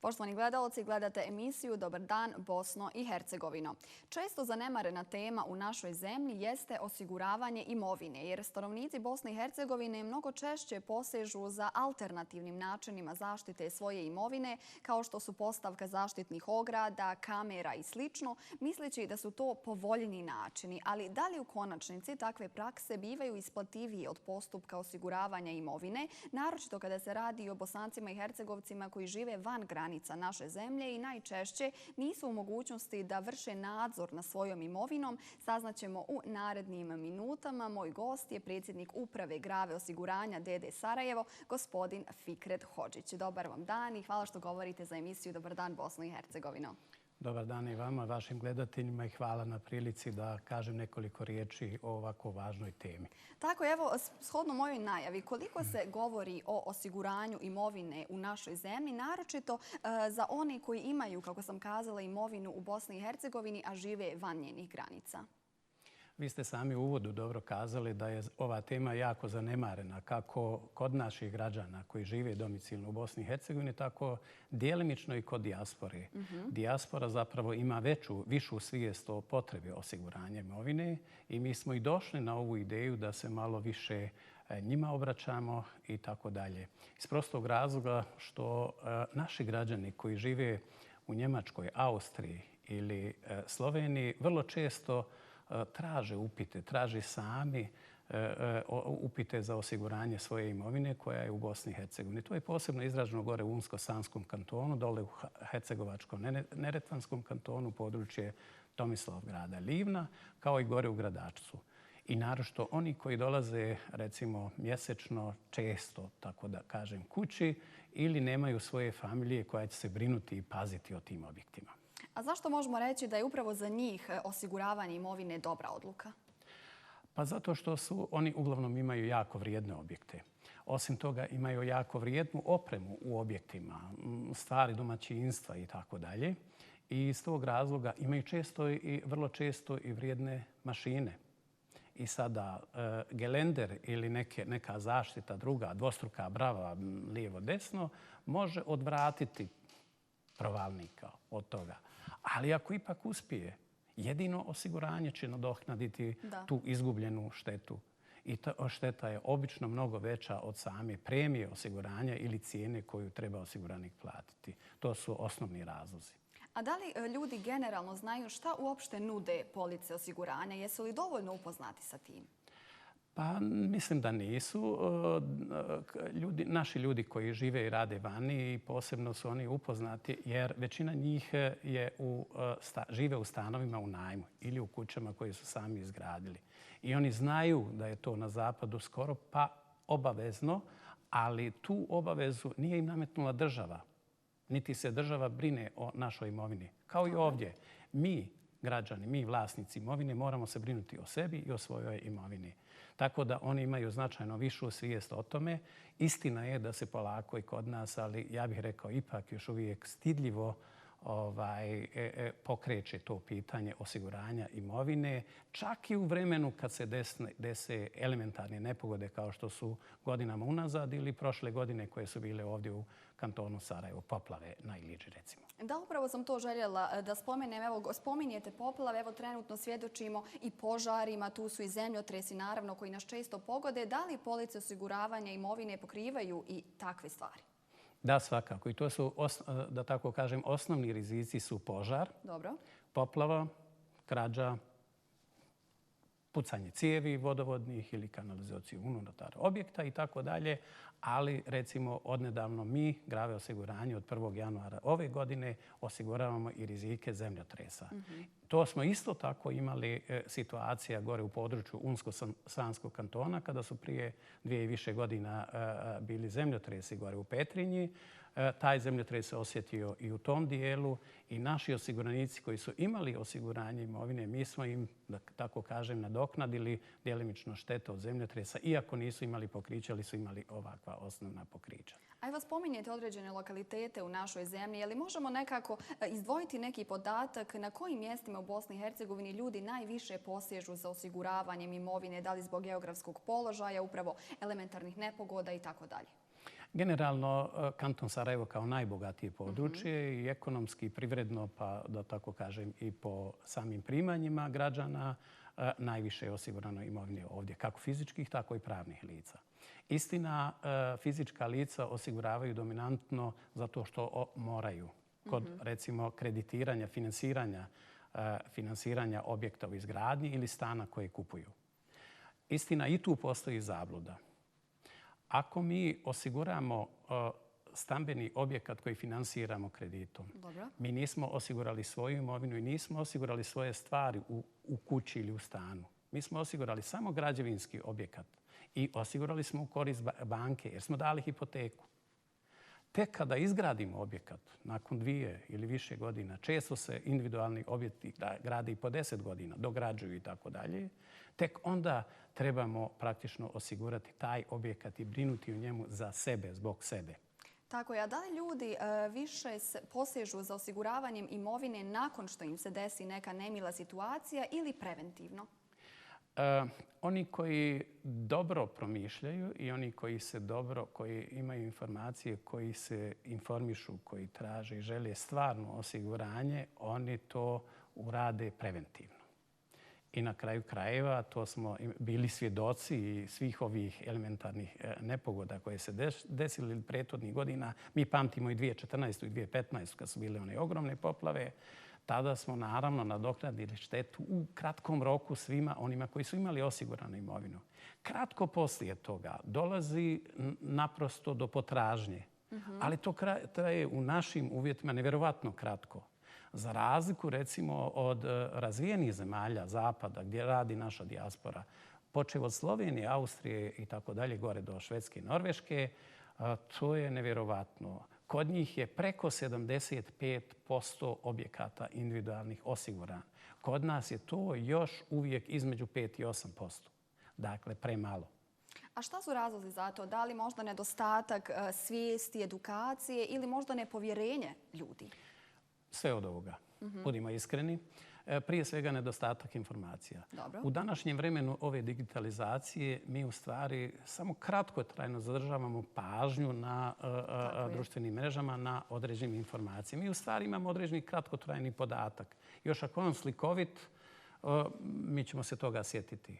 Poštovani gledalci, gledate emisiju Dobar dan Bosno i Hercegovino. Često zanemarena tema u našoj zemlji jeste osiguravanje imovine, jer stanovnici Bosne i Hercegovine mnogo češće posežu za alternativnim načinima zaštite svoje imovine, kao što su postavka zaštitnih ograda, kamera i sl., misleći da su to povoljniji načini. Ali da li u konačnici takve prakse bivaju isplativije od postupka osiguravanja imovine, naročito kada se radi o Bosancima i Hercegovcima koji žive van granica naše zemlje i najčešće nisu u mogućnosti da vrše nadzor nad svojom imovinom, saznaćemo u narednim minutama. Moj gost je predsjednik Uprave Grave osiguranja DD Sarajevo, gospodin Fikret Hodžić. Dobar vam dan i hvala što govorite za emisiju Dobar dan Bosno i Hercegovino. Dobar dan i vama, vašim gledateljima i hvala na prilici da kažem nekoliko riječi o ovako važnoj temi. Tako, evo, shodno mojoj najavi, koliko se govori o osiguranju imovine u našoj zemlji, naročito za one koji imaju, kako sam kazala, imovinu u Bosni i Hercegovini, a žive van njenih granica? Vi ste sami u uvodu dobro kazali da je ova tema jako zanemarena kako kod naših građana koji žive domicilno u Bosni i Hercegovini, tako djelimično i kod dijaspore. Dijaspora zapravo ima višu svijest o potrebi osiguranja imovine i mi smo i došli na ovu ideju da se malo više njima obraćamo i tako dalje. Iz prostog razloga što naši građani koji žive u Njemačkoj, Austriji ili Sloveniji vrlo često traže upite, traže sami upite za osiguranje svoje imovine koja je u Bosni i Hercegovini. To je posebno izraženo gore u Unsko-Sanskom kantonu, dole u Hercegovačko-Neretvanskom kantonu, područje Tomislavgrada, Livna, kao i gore u Gradačcu. I naročito oni koji dolaze, recimo, mjesečno, često, tako da kažem, kući ili nemaju svoje familije koja će se brinuti i paziti o tim objektima. A zašto možemo reći da je upravo za njih osiguravanje imovine dobra odluka? Pa zato što oni uglavnom imaju jako vrijedne objekte. Osim toga imaju jako vrijednu opremu u objektima, stvari domaćinstva i tako dalje. I iz tog razloga imaju vrlo često i vrijedne mašine. I sada gelender ili neka zaštita druga, dvostruka brava, lijevo-desno, može odvratiti provalnika od toga. Ali ako ipak uspije, jedino osiguranje će nadoknaditi tu izgubljenu štetu. I ta šteta je obično mnogo veća od same premije osiguranja ili cijene koju treba osiguranik platiti. To su osnovni razlozi. A da li ljudi generalno znaju šta uopšte nude police osiguranja? Jesu li dovoljno upoznati sa tim? Pa mislim da nisu. Naši ljudi koji žive i rade vani, posebno su oni upoznati jer većina njih žive u stanovima u najmu ili u kućama koje su sami izgradili. I oni znaju da je to na zapadu skoro pa obavezno, ali tu obavezu nije im nametnula država. Niti se država brine o našoj imovini. Kao i ovdje, mi građani, mi vlasnici imovine moramo se brinuti o sebi i o svojoj imovini. Tako da oni imaju značajno višu svijest o tome. Istina je da se polako i kod nas, ali ja bih rekao ipak još uvijek stidljivo pokreće to pitanje osiguranja imovine, čak i u vremenu kad se dese elementarne nepogode kao što su godinama unazad ili prošle godine koje su bile ovdje u kantonu Sarajevo, poplave na Iliđi recimo. Da, upravo sam to željela da spomenem. Evo, spominjete poplave, evo trenutno svjedočimo i požarima, tu su i zemljotresi naravno koji nas često pogode. Da li police osiguravanja imovine pokrivaju i takve stvari? Da, svakako. I to su, da tako kažem, osnovni rizici su požar, poplava, krađa, pucanje cijevi vodovodnih ili kanalizaciju unutar objekta i tako dalje. Ali, recimo, odnedavno mi, Grave osiguranje, od 1. januara ove godine osiguravamo i rizike zemljotresa. To smo isto tako imali situacija gore u području Unsko-Sanskog kantona kada su prije 2 i više godina bili zemljotresi gore u Petrinji. Taj zemljotres se osjetio i u tom dijelu i naši osiguranici koji su imali osiguranje imovine, mi smo im, da tako kažem, nadoknadili djelimično štetu od zemljotresa, iako nisu imali pokrića, ali su imali ovakva osnovna pokrića. A evo spominjete određene lokalitete u našoj zemlji. Je li možemo nekako izdvojiti neki podatak na kojim mjestima u Bosni i Hercegovini ljudi najviše posežu za osiguravanjem imovine, da li zbog geografskog položaja, upravo elementarnih nepogoda i tako dalje? Generalno, kanton Sarajevo kao najbogatije područje i ekonomski, i privredno, pa da tako kažem i po samim primanjima građana, najviše je osigurano imovine ovdje, kako fizičkih, tako i pravnih lica. Istina, fizička lica osiguravaju dominantno zato što moraju. Kod, recimo, kreditiranja, finansiranja objekta u izgradnji ili stana koje kupuju. Istina, i tu postoji zabluda. Ako mi osiguramo stambeni objekat koji finansiramo kreditom, mi nismo osigurali svoju imovinu i nismo osigurali svoje stvari u kući ili u stanu. Mi smo osigurali samo građevinski objekat i osigurali smo u korist banke jer smo dali hipoteku. Tek kada izgradimo objekat, nakon 2 ili više godina, često se individualni objekti grade i po 10 godina, dograđuju i tako dalje, tek onda trebamo praktično osigurati taj objekat i brinuti u njemu za sebe, zbog sebe. Tako je. A da li ljudi više posežu za osiguravanjem imovine nakon što im se desi neka nemila situacija ili preventivno? Oni koji dobro promišljaju i oni koji imaju informacije, koji se informišu, koji traže i žele stvarno osiguranje, oni to urade preventivno. I na kraju krajeva to smo bili svjedoci i svih ovih elementarnih nepogoda koje se desili prethodnih godina. Mi pamtimo i 2014. i 2015. kad su bile one ogromne poplave. Tada smo naravno nadoknadili štetu u kratkom roku svima onima koji su imali osiguranu imovinu. Kratko poslije toga dolazi naprosto do potražnje, ali to traje u našim uvjetima nevjerovatno kratko. Za razliku recimo od razvijenih zemalja zapada gdje radi naša dijaspora, počev od Slovenije, Austrije i tako dalje, gore do Švedske i Norveške, to je nevjerovatno. Kod njih je preko 75% objekata individualnih osiguran. Kod nas je to još uvijek između 5 i 8%. Dakle, premalo. A šta su razlozi za to? Da li možda nedostatak svijesti, edukacije ili možda nepovjerenje ljudi? Sve od ovoga. Budimo iskreni. Prije svega nedostatak informacija. Dobro. U današnjem vremenu ove digitalizacije mi u stvari samo kratkotrajno zadržavamo pažnju na društvenim mrežama, na određenim informacijama. Mi u stvari imamo određeni kratkotrajni podatak. Još ako on slikovit, mi ćemo se toga sjetiti.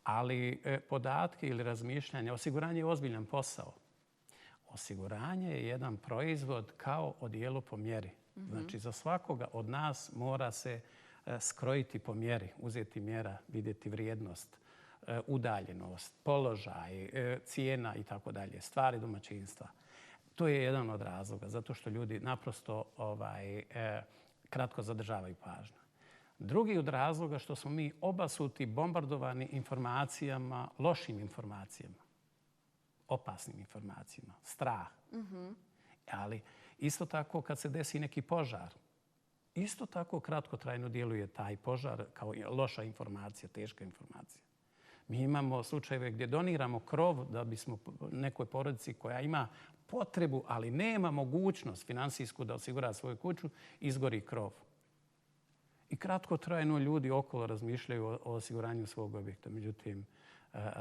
Ali podatke ili razmišljanje, osiguranje je ozbiljan posao. Osiguranje je jedan proizvod kao odijelo po mjeri. Znači, za svakoga od nas mora se skrojiti po mjeri, uzeti mjera, vidjeti vrijednost, udaljenost, položaj, cijena i tako dalje, stvari domaćinstva. To je jedan od razloga, zato što ljudi naprosto kratko zadržavaju pažnju. Drugi od razloga što smo mi obasuti, bombardovani informacijama, lošim informacijama, opasnim informacijama, strah. Ali isto tako kad se desi neki požar, isto tako kratkotrajno djeluje taj požar kao loša informacija, teška informacija. Mi imamo slučajeve gdje doniramo krov da bismo nekoj porodici koja ima potrebu, ali nema mogućnost finansijsku da osigura svoju kuću, izgori krov. I kratkotrajno ljudi okolo razmišljaju o osiguranju svog objekta. Međutim,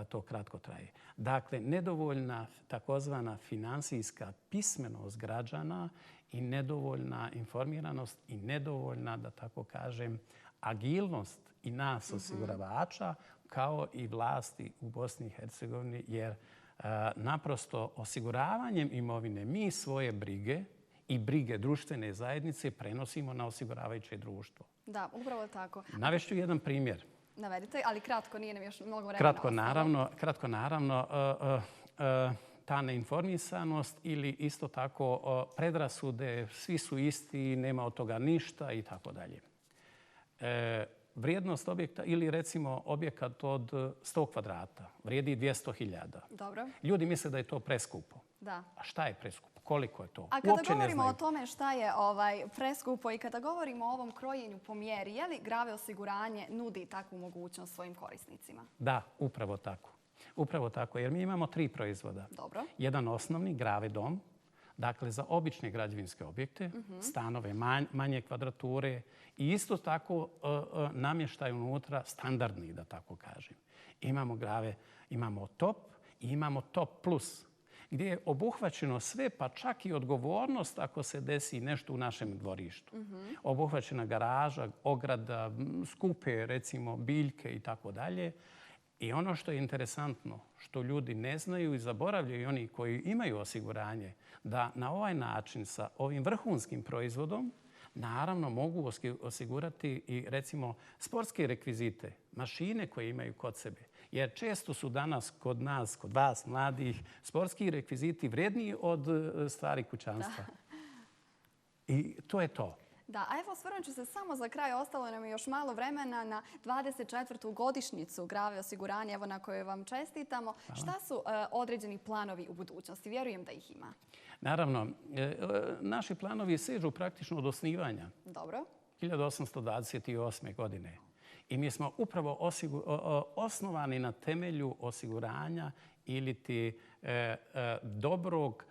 to kratko traje. Dakle, nedovoljna takozvana finansijska pismenost građana i nedovoljna informiranost i nedovoljna, da tako kažem, agilnost i nas osiguravača kao i vlasti u Bosni i Hercegovini, jer naprosto osiguravanjem imovine mi svoje brige i brige društvene zajednice prenosimo na osiguravajuće društvo. Da, upravo tako. Navešću jedan primjer. Navedite, ali kratko, nije nam još mnogo vremena. Kratko, naravno, ta neinformisanost ili isto tako predrasude, svi su isti, nema od toga ništa i tako dalje. Vrijednost objekta ili recimo objekat od 100 kvadrata vrijedi 200.000. Dobro. Ljudi misle da je to preskupo. Da. A šta je preskupo? Koliko je to? A kada govorimo o tome šta je preskupo i kada govorimo o ovom krojenju po mjeri, je li Grave osiguranje nudi takvu mogućnost svojim korisnicima? Da, upravo tako. Upravo tako, jer mi imamo 3 proizvoda. Dobro. Jedan osnovni, Grave dom, dakle za obične građevinske objekte, stanove manje kvadrature i isto tako namještaj unutra standardni, da tako kažem. Imamo Grave, imamo top i imamo top plus. gdje je obuhvaćeno sve, pa čak i odgovornost ako se desi nešto u našem dvorištu. Obuhvaćena garaža, ograda, skupe, recimo, biljke i tako dalje. I ono što je interesantno, što ljudi ne znaju i zaboravljaju oni koji imaju osiguranje, da na ovaj način sa ovim vrhunskim proizvodom naravno mogu osigurati i recimo sportske rekvizite, mašine koje imaju kod sebe. Jer često su danas kod nas, kod vas mladih, sportski rekviziti vredniji od stvari kućanstva. I to je to. Da, a evo osvrnut ću se samo za kraj, ostalo nam je još malo vremena na 24. godišnjicu Grave osiguranja, evo na kojoj vam čestitamo. Hvala. Šta su određeni planovi u budućnosti? Vjerujem da ih ima. Naravno, naši planovi sežu praktično od osnivanja. Dobro. 1828. godine. I mi smo upravo osnovani na temelju osiguranja ili ti dobrog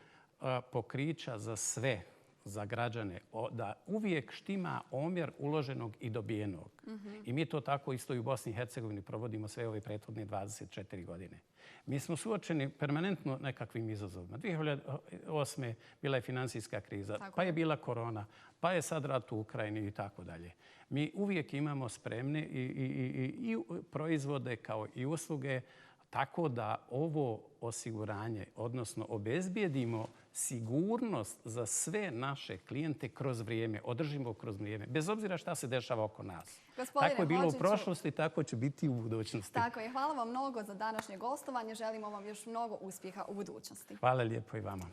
pokrića za sve, za građane, da uvijek štima omjer uloženog i dobijenog. I mi to tako isto i u Bosni i Hercegovini provodimo sve ove prethodne 24 godine. Mi smo suočeni permanentno nekakvim izazovima. 2008. bila je financijska kriza, pa je bila korona, pa je sad rat u Ukrajini i tako dalje. Mi uvijek imamo spremne i proizvode kao i usluge tako da ovo osiguranje, odnosno obezbijedimo sigurnost za sve naše klijente kroz vrijeme, održimo kroz vrijeme, bez obzira šta se dešava oko nas. Tako je bilo u prošlosti, tako će biti i u budućnosti. Tako je. Hvala vam mnogo za današnje gostovanje. Želimo vam još mnogo uspjeha u budućnosti. Hvala lijepo i vama.